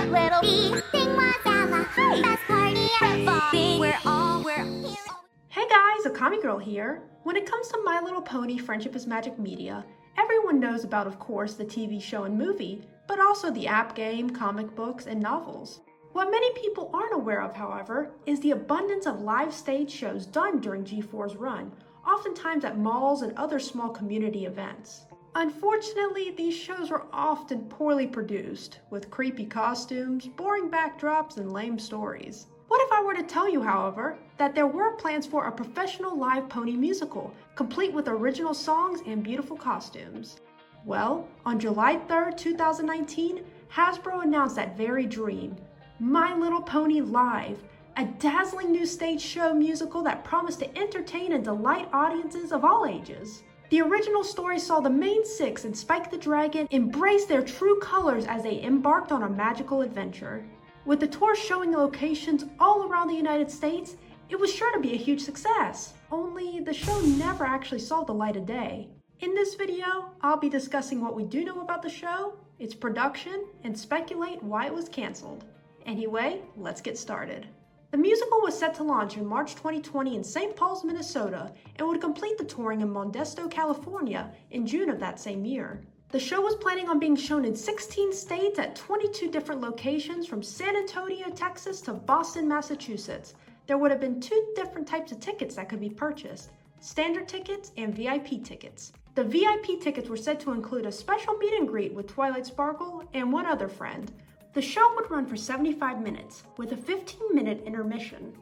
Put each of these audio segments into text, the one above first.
cute little bee. Sing Wasala, best party ever. Hey guys, Akami Girl here. When it comes to My Little Pony Friendship is Magic Media, everyone knows about, of course, the TV show and movie, but also the app game, comic books, and novels. What many people aren't aware of, however, is the abundance of live stage shows done during G4's run, oftentimes at malls and other small community events. Unfortunately, these shows were often poorly produced, with creepy costumes, boring backdrops, and lame stories. What if I were to tell you, however, that there were plans for a professional live pony musical, complete with original songs and beautiful costumes? Well, on July 3rd, 2019, Hasbro announced that very dream, My Little Pony Live, a dazzling new stage show musical that promised to entertain and delight audiences of all ages. The original story saw the main six and Spike the Dragon embrace their true colors as they embarked on a magical adventure. With the tour showing locations all around the United States, it was sure to be a huge success. Only the show never actually saw the light of day. In this video, I'll be discussing what we do know about the show, its production, and speculate why it was canceled. Anyway, let's get started. The musical was set to launch in March 2020 in St. Paul, Minnesota, and would complete the touring in Modesto, California in June of that same year. The show was planning on being shown in 16 states at 22 different locations from San Antonio, Texas to Boston, Massachusetts. There would have been 2 different types of tickets that could be purchased, standard tickets and VIP tickets. The VIP tickets were said to include a special meet and greet with Twilight Sparkle and one other friend. The show would run for 75 minutes, with a 15-minute intermission.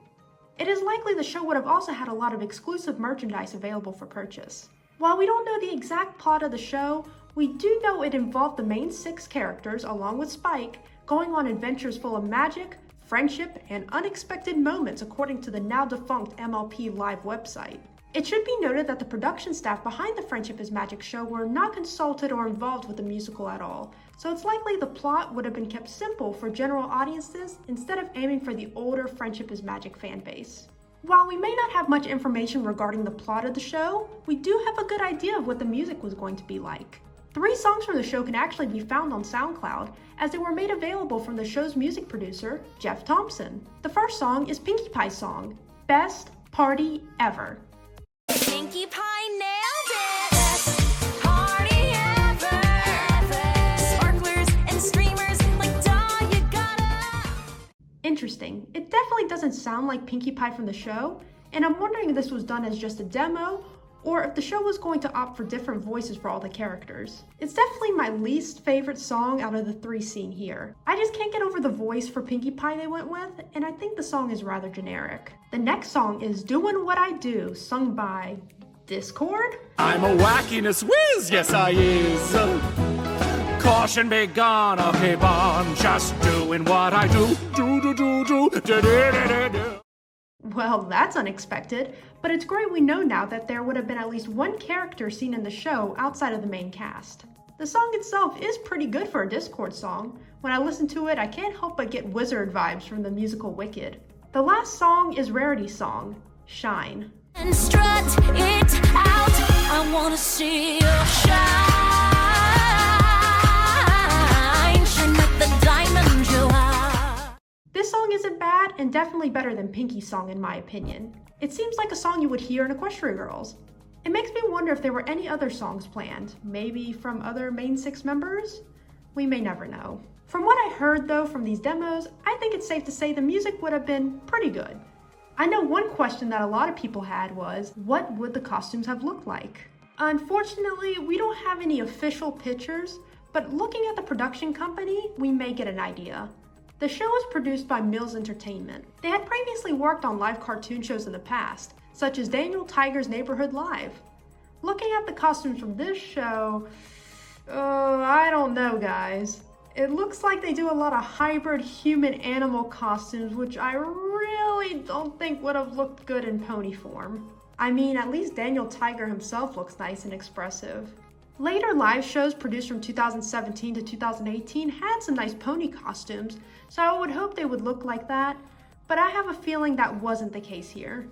It is likely the show would have also had a lot of exclusive merchandise available for purchase. While we don't know the exact plot of the show, we do know it involved the main 6 characters, along with Spike, going on adventures full of magic, friendship, and unexpected moments according to the now-defunct MLP Live website. It should be noted that the production staff behind the Friendship is Magic show were not consulted or involved with the musical at all, so it's likely the plot would have been kept simple for general audiences instead of aiming for the older Friendship is Magic fan base. While we may not have much information regarding the plot of the show, we do have a good idea of what the music was going to be like. 3 songs from the show can actually be found on SoundCloud, as they were made available from the show's music producer, Jeff Thompson. The first song is Pinkie Pie's song, Best Party Ever. Pinkie Pie nailed it! Best party ever! Sparklers and streamers, like duh, you gotta... Interesting. It definitely doesn't sound like Pinkie Pie from the show, and I'm wondering if this was done as just a demo, or if the show was going to opt for different voices for all the characters. It's definitely my least favorite song out of the 3 seen here. I just can't get over the voice for Pinkie Pie they went with, and I think the song is rather generic. The next song is Doin' What I Do, sung by Discord? I'm a wackiness whiz, yes I is. Caution be gone, I'll keep on just doing what I do. Do. Well, that's unexpected, but it's great we know now that there would have been at least one character seen in the show outside of the main cast. The song itself is pretty good for a Discord song. When I listen to it, I can't help but get wizard vibes from the musical Wicked. The last song is Rarity's song, Shine. And strut it out, I wanna see you shine. Shine like the diamond you are. This song isn't bad, and definitely better than Pinkie's song in my opinion. It seems like a song you would hear in Equestria Girls. It makes me wonder if there were any other songs planned, maybe from other main 6 members? We may never know. From what I heard though from these demos, I think it's safe to say the music would have been pretty good. I know one question that a lot of people had was, what would the costumes have looked like? Unfortunately, we don't have any official pictures, but looking at the production company, we may get an idea. The show was produced by Mills Entertainment. They had previously worked on live cartoon shows in the past, such as Daniel Tiger's Neighborhood Live. Looking at the costumes from this show, I don't know guys. It looks like they do a lot of hybrid human-animal costumes, which I really don't think would have looked good in pony form. I mean, at least Daniel Tiger himself looks nice and expressive. Later live shows produced from 2017 to 2018 had some nice pony costumes, so I would hope they would look like that, but I have a feeling that wasn't the case here.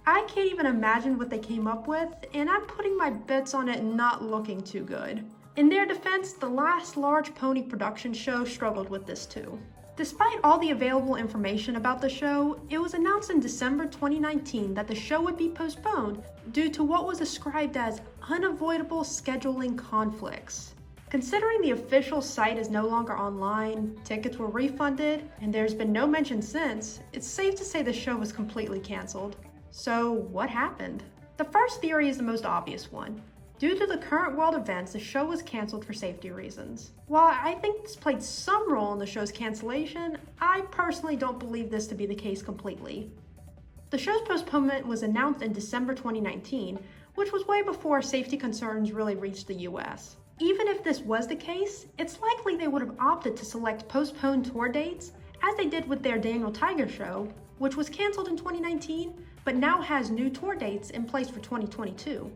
I can't even imagine what they came up with, and I'm putting my bets on it not looking too good. In their defense, the last large pony production show struggled with this too. Despite all the available information about the show, it was announced in December 2019 that the show would be postponed due to what was described as unavoidable scheduling conflicts. Considering the official site is no longer online, tickets were refunded, and there's been no mention since, it's safe to say the show was completely canceled. So what happened? The first theory is the most obvious one. Due to the current world events, the show was canceled for safety reasons. While I think this played some role in the show's cancellation, I personally don't believe this to be the case completely. The show's postponement was announced in December 2019, which was way before safety concerns really reached the US. Even if this was the case, it's likely they would have opted to select postponed tour dates, as they did with their Daniel Tiger show, which was canceled in 2019, but now has new tour dates in place for 2022.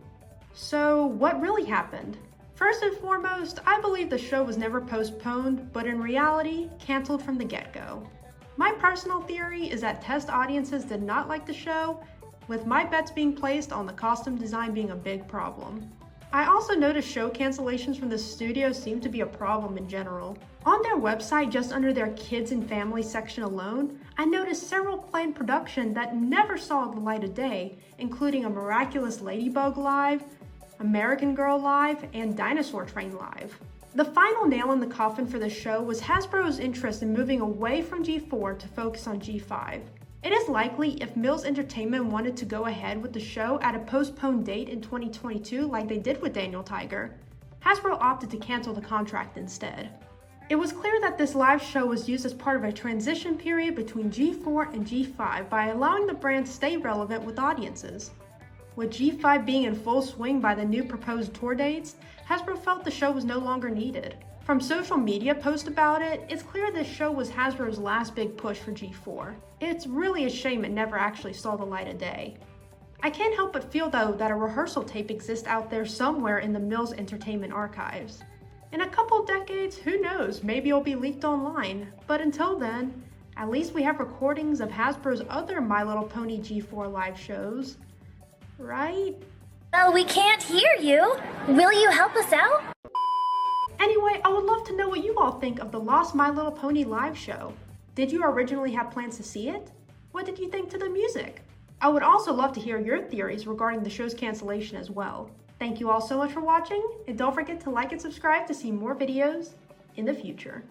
So what really happened? First and foremost, I believe the show was never postponed, but in reality, canceled from the get-go. My personal theory is that test audiences did not like the show, with my bets being placed on the costume design being a big problem. I also noticed show cancellations from the studio seem to be a problem in general. On their website, just under their kids and family section alone, I noticed several planned productions that never saw the light of day, including a Miraculous Ladybug Live, American Girl Live, and Dinosaur Train Live. The final nail in the coffin for the show was Hasbro's interest in moving away from G4 to focus on G5. It is likely if Mills Entertainment wanted to go ahead with the show at a postponed date in 2022 like they did with Daniel Tiger, Hasbro opted to cancel the contract instead. It was clear that this live show was used as part of a transition period between G4 and G5 by allowing the brand to stay relevant with audiences. With G5 being in full swing by the new proposed tour dates, Hasbro felt the show was no longer needed. From social media posts about it, it's clear this show was Hasbro's last big push for G4. It's really a shame it never actually saw the light of day. I can't help but feel though that a rehearsal tape exists out there somewhere in the Mills Entertainment archives. In a couple decades, who knows, maybe it'll be leaked online, but until then, at least we have recordings of Hasbro's other My Little Pony G4 live shows, right? Well, we can't hear you. Will you help us out? Anyway, I would love to know what you all think of the Lost My Little Pony live show. Did you originally have plans to see it? What did you think to the music? I would also love to hear your theories regarding the show's cancellation as well. Thank you all so much for watching, and don't forget to like and subscribe to see more videos in the future.